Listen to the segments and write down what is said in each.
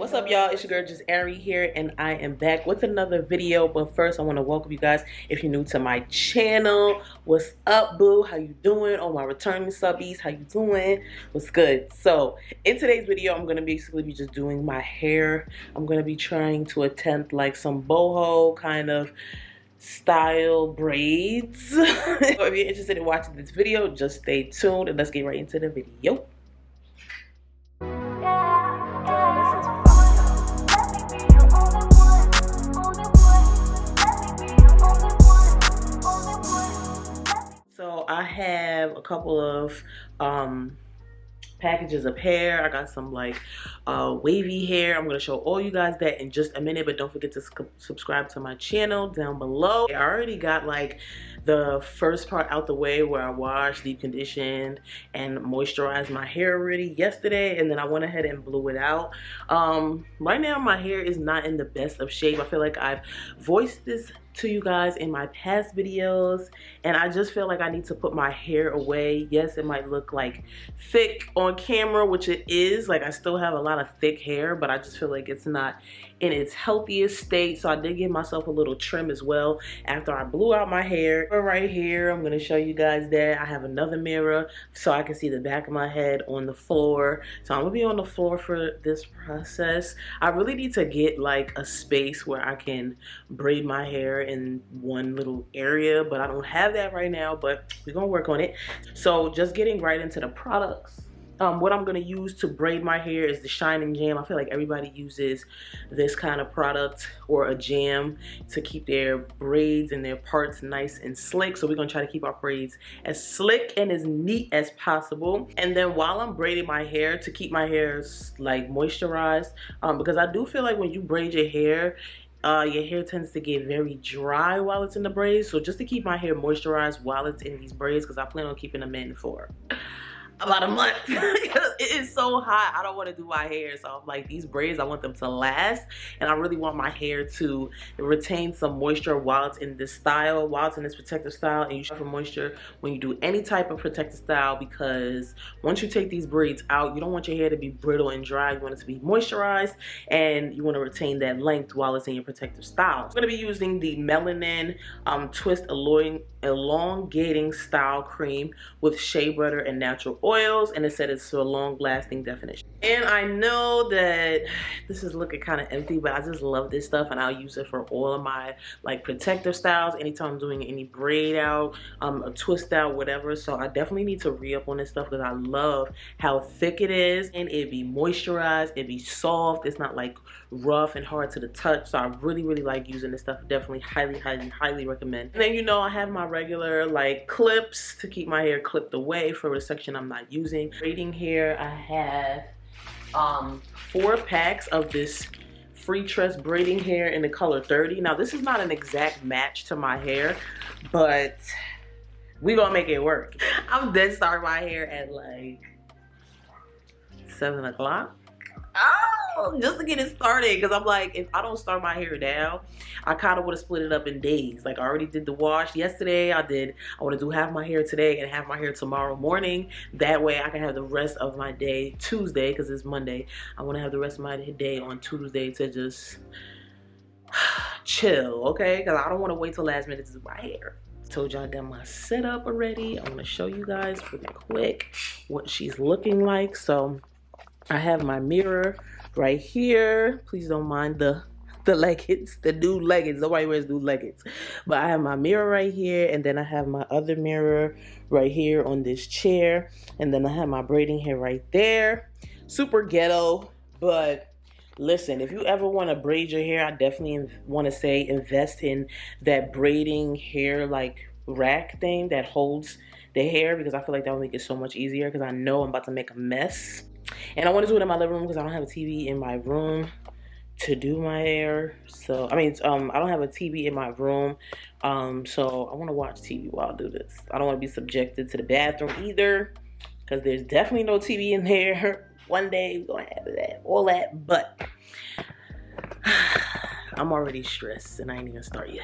What's up, y'all? It's your girl just Ari here, and I am back with another video. But first I want to welcome you guys if you're new to my channel. What's up, boo? How you doing? Oh, my returning subbies, how you doing? What's good? So in today's video, I'm gonna basically be just doing my hair. I'm gonna be trying to attempt like some boho kind of style braids. So if you're interested in watching this video, just stay tuned and let's get right into the video. So I have a couple of packages of hair. I got some like wavy hair. I'm going to show all you guys that in just a minute, but don't forget to subscribe to my channel down below. I already got like the first part out the way where I washed, deep conditioned, and moisturized my hair already yesterday, and then I went ahead and blew it out. Right now my hair is not in the best of shape. I feel like I've voiced this to you guys in my past videos, and I just feel like I need to put my hair away. Yes, it might look like thick on camera, which it is. Like I still have a lot of thick hair, but I just feel like it's not in its healthiest state. So I did give myself a little trim as well after I blew out my hair. Right here, I'm gonna show you guys that I have another mirror so I can see the back of my head on the floor. So I'm gonna be on the floor for this process. I really need to get like a space where I can braid my hair in one little area, but I don't have that right now, but we're gonna work on it. So just getting right into the products. What I'm gonna use to braid my hair is the Shining Jam. I feel like everybody uses this kind of product or a jam to keep their braids and their parts nice and slick. So we're gonna try to keep our braids as slick and as neat as possible. And then while I'm braiding my hair, to keep my hair like moisturized, because I do feel like when you braid your hair tends to get very dry while it's in the braids. So just to keep my hair moisturized while it's in these braids, because I plan on keeping them in for about a month because it is so hot. I don't want to do my hair, so I'm like, these braids, I want them to last, and I really want my hair to retain some moisture while it's in this style, while it's in this protective style. And you should have moisture when you do any type of protective style, because once you take these braids out, you don't want your hair to be brittle and dry. You want it to be moisturized, and you want to retain that length while it's in your protective style. I'm going to be using the Melanin Twist elongating style cream with shea butter and natural oils, and it said it's for long lasting definition. And I know that this is looking kind of empty, but I just love this stuff, and I'll use it for all of my like protective styles anytime I'm doing any braid out, a twist out, whatever. So I definitely need to re-up on this stuff because I love how thick it is, and it be moisturized, it be soft, it's not like rough and hard to the touch. So I really like using this stuff. Definitely highly recommend. And then, you know, I have my regular like clips to keep my hair clipped away for a section I'm not using. Braiding hair, I have 4 packs of this freetress braiding hair in the color 30. Now this is not an exact match to my hair, but we gonna make it work. I'm dead starting my hair at like 7 o'clock. Oh, just to get it started, because I'm like, if I don't start my hair now, I kind of would have split it up in days. Like I already did the wash yesterday. I want to do half my hair today and half my hair tomorrow morning. That way I can have the rest of my day Tuesday, because it's Monday. I want to have the rest of my day on Tuesday to just chill, okay? Because I don't want to wait till last minute to do my hair. Told y'all I got my setup already. I want to show you guys pretty quick what she's looking like. So I have my mirror right here. Please don't mind the leggings, the nude leggings. Nobody wears nude leggings. But I have my mirror right here, and then I have my other mirror right here on this chair, and then I have my braiding hair right there. Super ghetto, but listen, if you ever want to braid your hair, I definitely want to say invest in that braiding hair like rack thing that holds the hair, because I feel like that will make it so much easier, because I know I'm about to make a mess. And I want to do it in my living room because I don't have a TV in my room to do my hair. So, I mean, I don't have a TV in my room. So I want to watch TV while I do this. I don't want to be subjected to the bathroom either, because there's definitely no TV in there. One day we're going to have that, all that, but I'm already stressed and I ain't even start yet.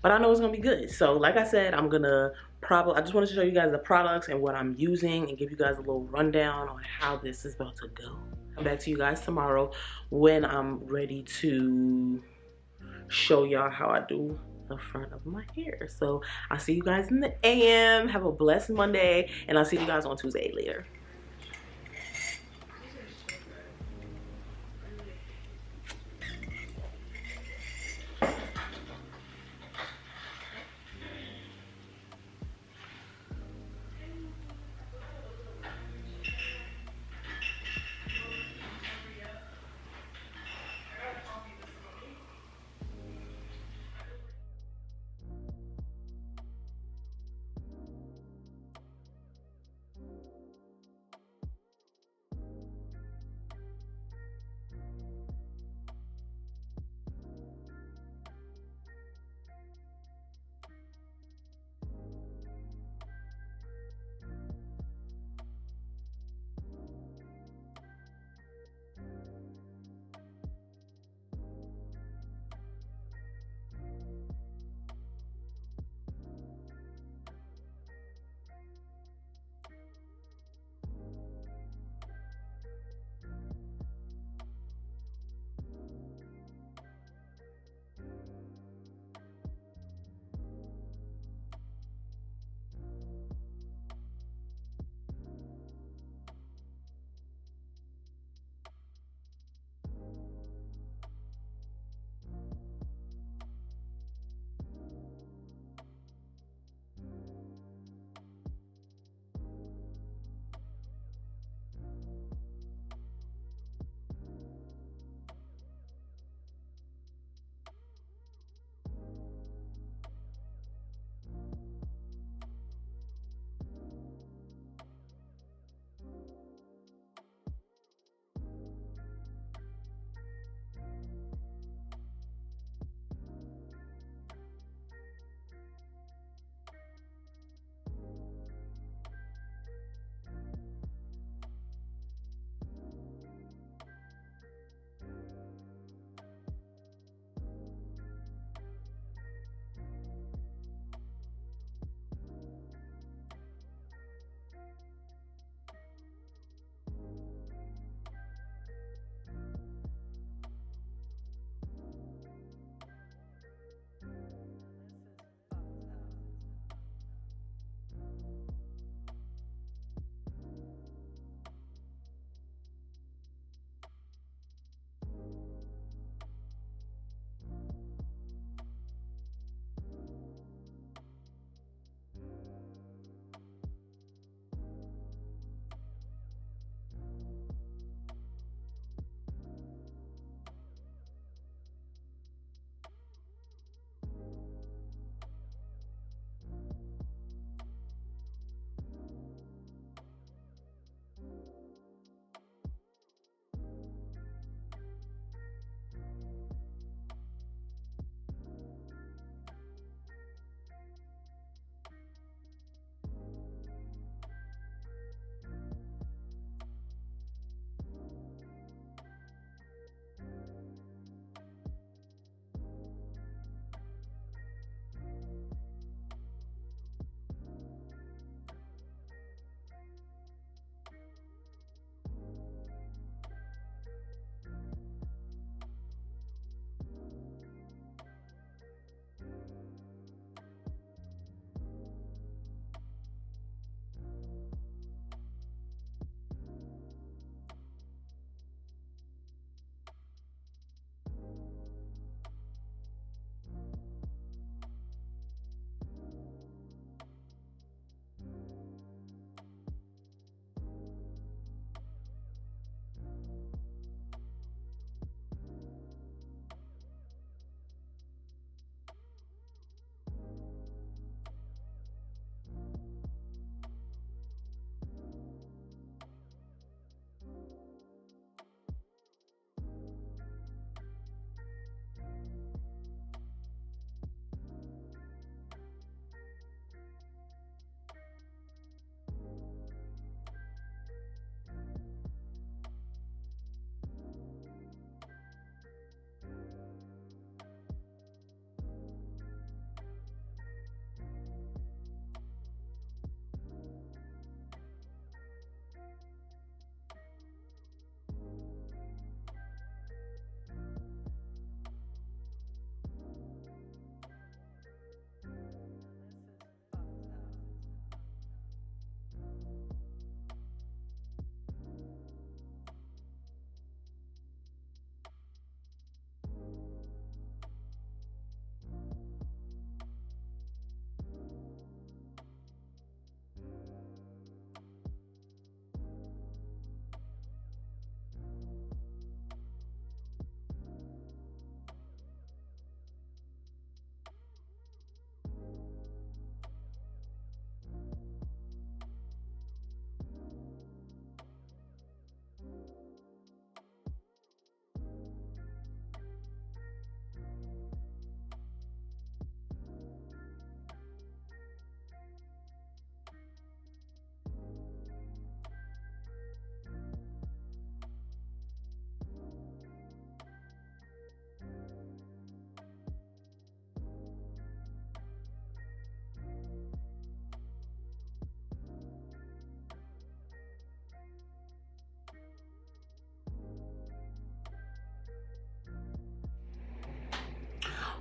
But I know it's going to be good. So like I said, I'm going to I just wanted to show you guys the products and what I'm using and give you guys a little rundown on how this is about to go. Come back to you guys tomorrow when I'm ready to show y'all how I do the front of my hair. So I'll see you guys in the AM. Have a blessed Monday, and I'll see you guys on Tuesday later.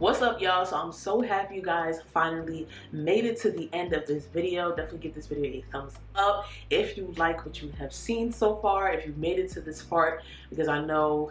What's up, y'all? So I'm so happy you guys finally made it to the end of this video. Definitely give this video a thumbs up if you like what you have seen so far, if you've made it to this part, because I know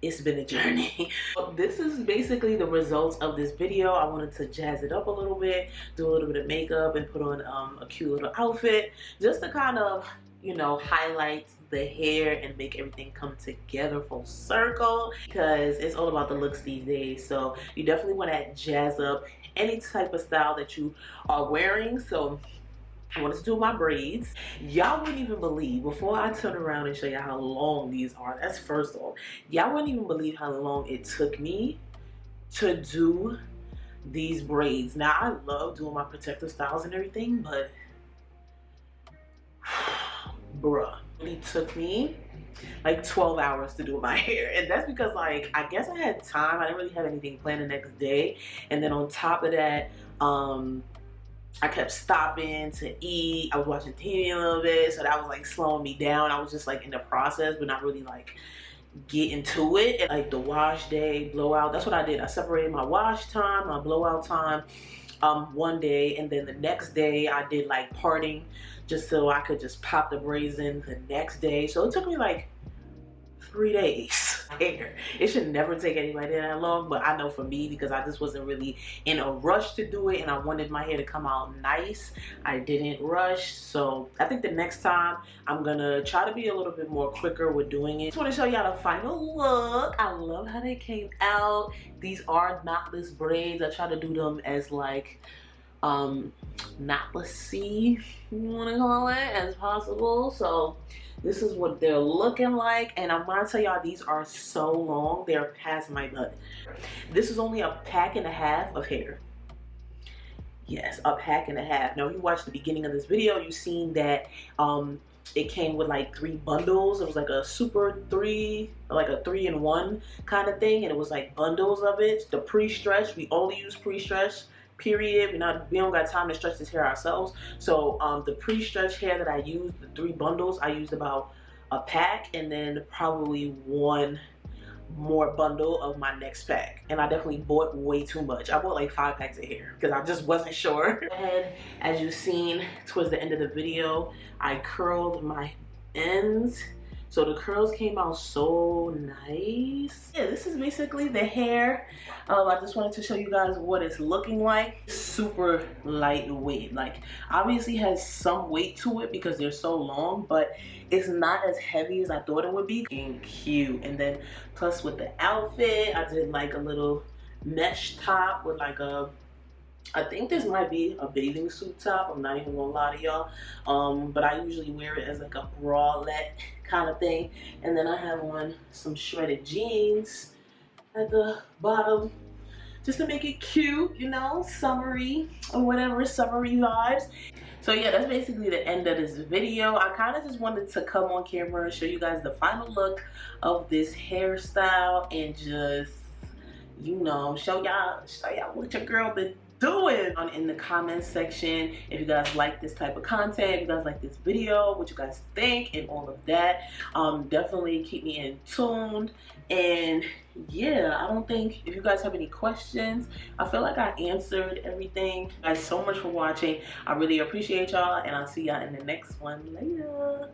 it's been a journey. This is basically the results of this video. I wanted to jazz it up a little bit, do a little bit of makeup, and put on a cute little outfit just to kind of, you know, highlight the hair and make everything come together full circle, because it's all about the looks these days. So you definitely want to jazz up any type of style that you are wearing. So I wanted to do my braids. Y'all wouldn't even believe, before I turn around and show you how long these are, that's first off, y'all wouldn't even believe how long it took me to do these braids. Now, I love doing my protective styles and everything, but bruh, it took me like 12 hours to do my hair. And that's because, like, I guess I had time. I didn't really have anything planned the next day. And then on top of that, I kept stopping to eat. I was watching TV a little bit, so that was like slowing me down. I was just like in the process, but not really like getting to it. And like the wash day, blowout, that's what I did. I separated my wash time, my blowout time one day, and then the next day I did like parting, just so I could just pop the braids in the next day. So it took me like 3 days. Hair. It should never take anybody that long, but I know for me, because I just wasn't really in a rush to do it and I wanted my hair to come out nice, I didn't rush. So I think the next time I'm gonna try to be a little bit more quicker with doing it. Just want to show y'all the final look. I love how they came out. These are knotless braids. I try to do them as like knotlessy, you want to call it, as possible. So this is what they're looking like, and I'm gonna tell y'all, these are so long, they're past my butt. This is only a pack and a half of hair. Yes, a pack and a half. Now, if you watched the beginning of this video, you've seen that it came with like 3 bundles. It was like a super 3, like a 3-in-1 kind of thing, and it was like bundles of it. The pre-stretch, we only use pre-stretch, period. We don't got time to stretch this hair ourselves. So the pre-stretch hair that I used, the 3 bundles, I used about a pack, and then probably 1 more bundle of my next pack. And I definitely bought way too much. I bought like 5 packs of hair because I just wasn't sure. And as you've seen towards the end of the video, I curled my ends. So the curls came out so nice. Yeah, this is basically the hair. I just wanted to show you guys what it's looking like. Super lightweight. Like, obviously has some weight to it because they're so long, but it's not as heavy as I thought it would be. And cute. And then plus with the outfit, I did like a little mesh top with like a, I think this might be a bathing suit top. I'm not even gonna lie to y'all. But I usually wear it as like a bralette kind of thing. And then I have on some shredded jeans at the bottom, just to make it cute, you know, summery or whatever, summery vibes. So yeah, that's basically the end of this video. I kind of just wanted to come on camera and show you guys the final look of this hairstyle and just, you know, show y'all what your girl been doing in the comment section. If you guys like this type of content, if you guys like this video, what you guys think and all of that, definitely keep me in tuned. And yeah, I don't think, if you guys have any questions, I feel like I answered everything. Thank you guys so much for watching. I really appreciate y'all, and I'll see y'all in the next one. Later.